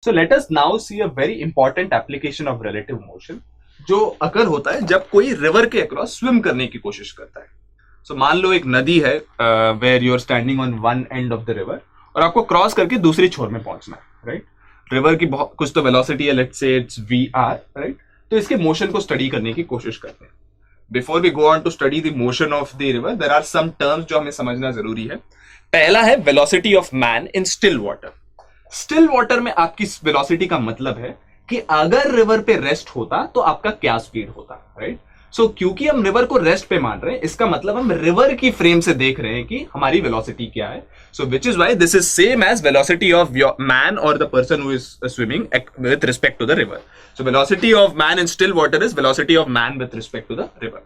So let us now see a very important application of relative motion जो अकर होता है जब कोई रिवर के अक्रॉस स्विम करने की कोशिश करता है. सो मान लो एक नदी है where you are standing on one end of the river और आपको क्रॉस करके दूसरी छोर में पहुंचना है, राइट. रिवर की बहुत कुछ तो वेलोसिटी है, let's say it's we are, right. तो इसके मोशन को स्टडी करने की कोशिश करते हैं. Before we go on to study the motion of the river there are some terms जो हमें समझना जरूरी है. पहला है velocity of man in still water. Still water में आपकी वेलोसिटी का मतलब है कि अगर रिवर पे रेस्ट होता तो आपका क्या स्पीड होता, राइट. सो क्योंकि हम रिवर को रेस्ट पे मान रहे हैं, इसका मतलब हम रिवर की फ्रेम से देख रहे हैं कि हमारी वेलोसिटी क्या है. So which is why this is same as velocity of man और the person who is swimming with respect to the river. So velocity of man in still water is velocity of man with respect to the river.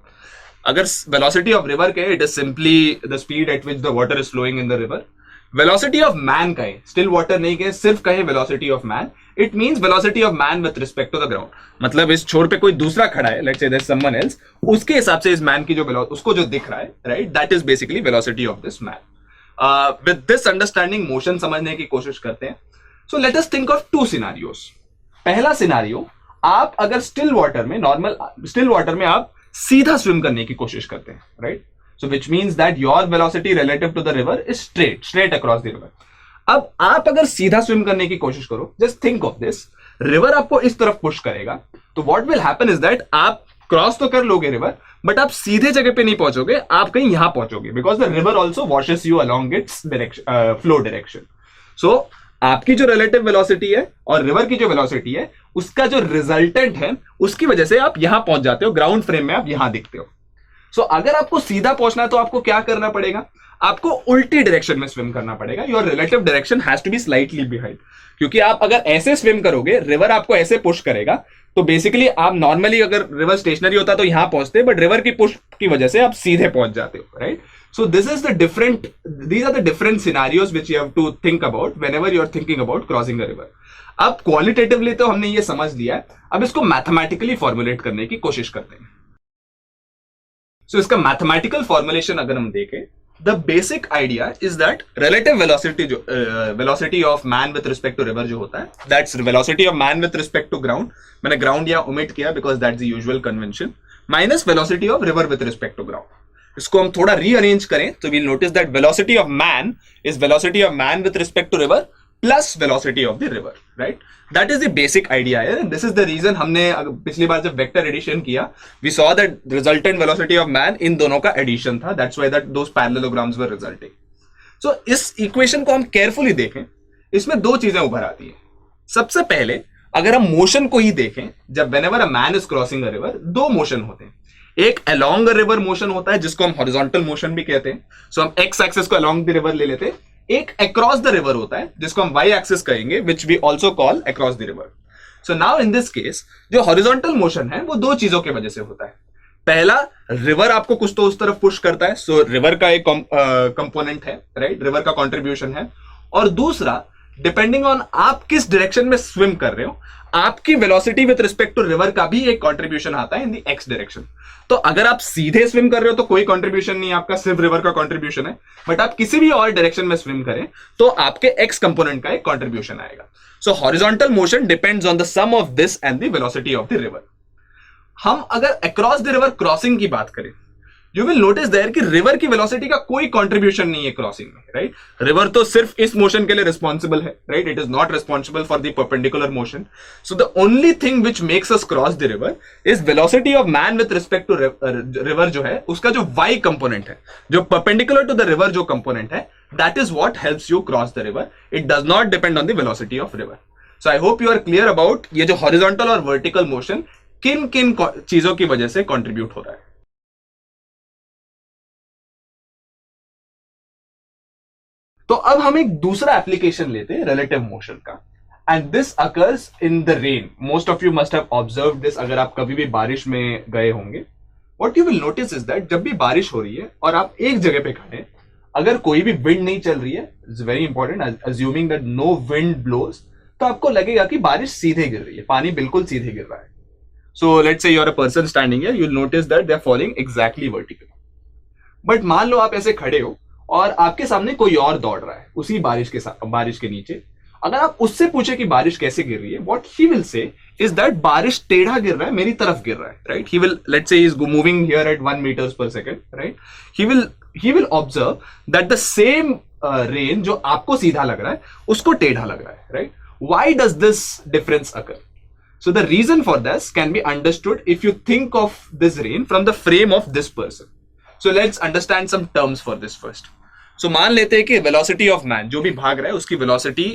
अगर velocity of river कहे, it is simply the speed at which the water is flowing in the river. Velocity of man कहे, still water नहीं कहे, सिर्फ कहे velocity of man, it means velocity of man with respect to the ground. मतलब इस छोर पे कोई दूसरा खड़ा है, let's say there someone else, उसके हिसाब से इस मैन की जो उसको जो दिख रहा है, right, that is basically velocity of this man. With this understanding motion समझने की कोशिश करते हैं. So let us think of two scenarios. पहला सिनारियो, आप अगर स्टिल वाटर में, नॉर्मल स्टिल वाटर में आप सीधा स्विम करने की कोशिश करते हैं, right. So which means that your velocity relative to the river is straight across the river. अब आप अगर सीधा स्विम करने की कोशिश करो, just think of this, river आपको इस तरफ पुश करेगा, तो what will happen is that आप क्रॉस तो कर लोगे रिवर, बट आप सीधे जगह पे नहीं पहुंचोगे, आप कहीं यहां पहुंचोगे, because the river also washes you along its direction, flow direction. So आपकी जो रिलेटिव वेलोसिटी है और रिवर की जो वेलोसिटी है, उसका जो रिजल्टेंट है, उसकी वजह से आप यहां पहुंच जाते हो, ग्राउंड फ्रेम में आप यहां दिखते हो. सो अगर आपको सीधा पहुंचना है तो आपको क्या करना पड़ेगा, आपको उल्टी डायरेक्शन में स्विम करना पड़ेगा. Your relative direction has to be slightly behind. क्योंकि आप अगर ऐसे स्विम करोगे, रिवर आपको ऐसे पुश करेगा, तो बेसिकली आप नॉर्मली अगर रिवर स्टेशनरी होता तो यहां पहुंचते, बट रिवर की पुश की वजह से आप सीधे पहुंच जाते हो, right. So this is the different, these are the different scenarios which you have to think about whenever you are thinking about crossing the river. अब क्वालिटेटिवली तो हमने ये समझ लिया है, अब इसको मैथमेटिकली फॉर्मुलेट करने की कोशिश करते हैं. सो इसका मैथमेटिकल फॉर्मुलेशन अगर हम देखें, the basic idea is that relative velocity, जो velocity of man with respect to river जो होता है, that's velocity of man with respect to ground. मैंने ग्राउंड यहां ओमिट किया because that's the usual convention, minus velocity of river with respect to ground. इसको हम थोड़ा रीअरेंज करें तो we'll notice that velocity of man is velocity of man with respect to river plus velocity of the river, right. That is the basic idea. This is the reason हमने पिछली बार जब vector addition किया, we saw that resultant velocity of man इन दोनों का addition था. That's why that those parallelograms were resulting. So इस इक्वेशन को हम केयरफुली देखें, इसमें दो चीजें उभर आती है. सबसे पहले अगर हम मोशन को ही देखें, जब whenever a man is crossing a river, दो मोशन होते हैं. एक अलोंग अ रिवर मोशन होता है जिसको हम हॉरिजॉन्टल मोशन भी कहते हैं. सो हम एक्स एक्सिस को अलोंग द रिवर ले लेते हैं. एक अक्रॉस द रिवर होता है जिसको हम वाई एक्सिस कहेंगे, which we also call across the river. So now in this case जो हॉरिजॉन्टल मोशन है वो दो चीजों की वजह से होता है. पहला, रिवर आपको कुछ तो उस तरफ पुश करता है, सो रिवर का एक कंपोनेंट है, राइट, रिवर का कंट्रीब्यूशन है. और दूसरा, डिपेंडिंग ऑन आप किस डायरेक्शन में स्विम कर रहे हो, आपकी velocity with respect to river का भी एक कंट्रीब्यूशन आता है इन द एक्स डायरेक्शन. तो अगर आप सीधे स्विम कर रहे हो तो कोई कंट्रीब्यूशन नहीं, आपका सिर्फ रिवर का कंट्रीब्यूशन है. बट आप किसी भी और डायरेक्शन में स्विम करें तो आपके एक्स कंपोनेंट का एक कंट्रीब्यूशन आएगा. So horizontal motion depends on the sum of this and the velocity of the river. हम अगर अक्रॉस द रिवर क्रॉसिंग की बात करें, यू विल नोटिस देयर कि रिवर की वेलोसिटी का कोई कंट्रीब्यूशन नहीं है क्रॉसिंग में, राइट. रिवर तो सिर्फ इस मोशन के लिए रिस्पॉन्सिबल है, right. It is not responsible for the perpendicular motion. So the only thing which makes us cross the river is velocity of man with respect to river जो है, उसका जो वाई कंपोनेंट है, जो perpendicular to the river जो component है, that is what helps you cross the river. It does not depend on the velocity of river. So I hope you are clear about ये जो horizontal और vertical motion किन किन चीजों की वजह से कॉन्ट्रीब्यूट हो रहा है. तो अब हम एक दूसरा एप्लीकेशन लेते हैं रिलेटिव मोशन का, and this occurs in the rain. Most of you must have observed this. अगर आप कभी भी बारिश में गए होंगे, what you will notice is that जब भी बारिश हो रही है और आप एक जगह पे खड़े हैं, अगर कोई भी विंड नहीं चल रही है, it's very important, assuming that no wind blows, तो आपको लगेगा कि बारिश सीधे गिर रही है, पानी बिल्कुल सीधे गिर रहा है. So let's say you are a person standing here, you will notice that they are following exactly vertical. But मान लो आप ऐसे खड़े हो और आपके सामने कोई और दौड़ रहा है उसी बारिश के नीचे, अगर आप उससे पूछे कि बारिश कैसे गिर रही है, what he will say is that बारिश टेढ़ा गिर रहा है, मेरी तरफ गिर रहा है, right. He will, let's say he is moving here eight 1 meters per second, right. He will observe that the same rain जो आपको सीधा लग रहा है उसको टेढ़ा लग रहा है, right. Why does this difference occur? So the reason for this can be understood if you think of this rain from the frame of this person. So let's understand some terms for this first. So मान लेते हैं कि velocity of man, जो भी भाग रहा है उसकी velocity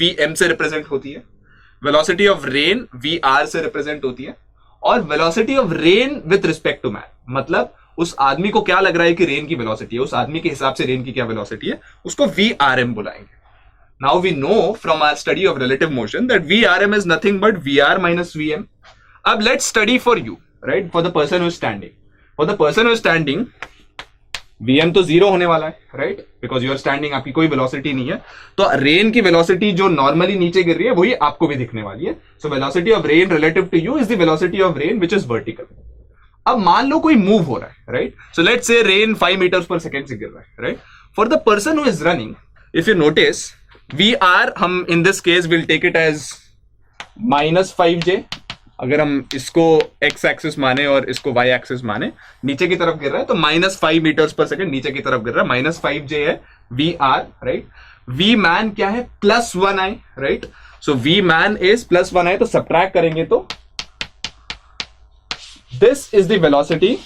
vm से represent होती है, velocity of rain vr से represent होती है, और velocity of rain with respect to man, मतलब उस आदमी को क्या लग रहा है कि रेन की velocity है, उस आदमी के हिसाब से रेन की क्या velocity है, उसको vrm बुलाएंगे. Now we know from our study of relative motion that Vrm is nothing but Vr minus Vm. अब let's study for you, right? For the person who is standing. For the person who is standing, Vm तो zero होने वाला है, right? Because you are standing, आपकी कोई velocity नहीं है. तो रेन की velocity जो normally नीचे गिर रही है वही आपको भी दिखने वाली है. So velocity of rain relative to you is the velocity of rain which is vertical. अब मान लो कोई move हो रहा है, right? So let's say rain 5 meters per second से गिर रहा है, right? For the person who is running, if you notice, VR हम in this case will take it as -5j. अगर हम इसको x एक्सिस माने और इसको y एक्सिस माने, नीचे की तरफ गिर रहा है तो -5 meters per second नीचे की तरफ गिर रहा है, -5j है VR, राइट. V man क्या है? +1i, right. So V man is +1i, तो सब्ट्रैक्ट करेंगे तो this is the velocity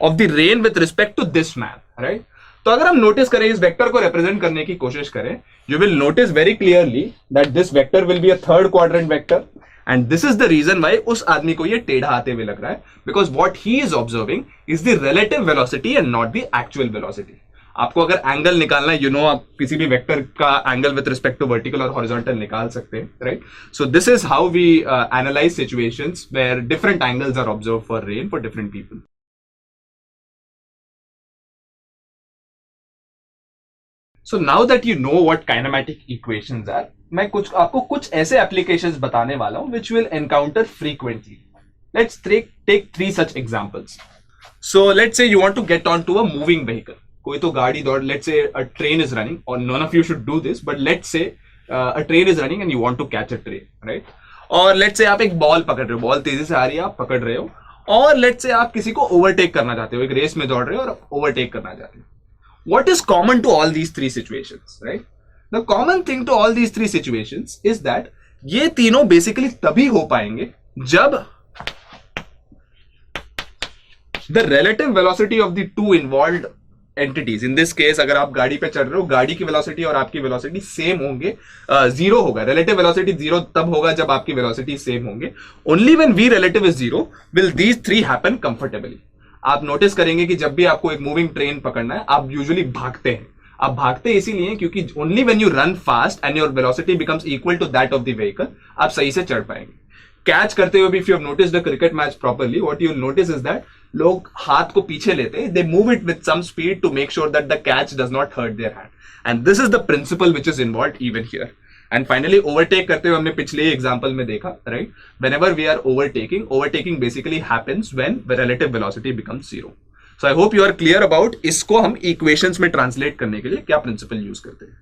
of the rain with respect to this man, right. तो अगर हम नोटिस करें, इस वेक्टर को रिप्रेजेंट करने की कोशिश करें, you will notice very clearly that this vector will be a third quadrant vector, and this is the reason why उस आदमी को ये टेढ़ा आते हुए लग रहा है, because what he is observing is the relative velocity and not the actual velocity. आपको अगर एंगल निकालना है, आप किसी भी वेक्टर का angle with respect to vertical और हॉरिजॉन्टल निकाल सकते हैं, right. So this is how we analyze situations where different angles are observe for rain for different people. So now that you know what kinematic equations are, मैं आपको कुछ ऐसे applications बताने वाला हूं which will encounter frequently. Let's take 3 such examples. So let's say you want to get onto a moving vehicle. कोई तो गाड़ी दौड़, let's say a train is running, or none of you should do this, but let's say a train is running and you want to catch a train, right? और let's say आप एक ball पकड़ रहे हो, ball तेजी से आ रही है, आप पकड़ रहे हो, और let's say आप किसी को ओवरटेक करना चाहते हो, एक रेस में दौड़ रहे हो और ओवरटेक करना चाहते हो. What is common to all these 3 situations, right? The common thing to all these 3 situations is that ये तीनों basically तभी हो पाएंगे जब the relative velocity of the two involved entities, in this case अगर आप गाड़ी पे चढ़ रहे हो, गाड़ी की velocity और आपकी velocity same होंगे, zero होगा. relative velocity zero तब होगा जब आपकी velocity same होंगे. Only when v relative is zero will these 3 happen comfortably. आप नोटिस करेंगे कि जब भी आपको एक मूविंग ट्रेन पकड़ना है, आप यूजुअली भागते हैं. आप भागते इसीलिए क्योंकि only when you run fast and your velocity becomes equal to that of the vehicle, आप सही से चढ़ पाएंगे. कैच करते हुए भी, if you have noticed the cricket match properly, what you will notice is that लोग हाथ को पीछे लेते हैं, they move it with some speed to make sure that the catch does not hurt their hand, and this is the principal which is involved even here. And finally overtake करते हुए हमने पिछले ही एग्जांपल में देखा, right. Whenever we are overtaking basically happens when the relative velocity becomes zero. So I hope you are clear about इसको हम equations में ट्रांसलेट करने के लिए क्या प्रिंसिपल यूज करते हैं.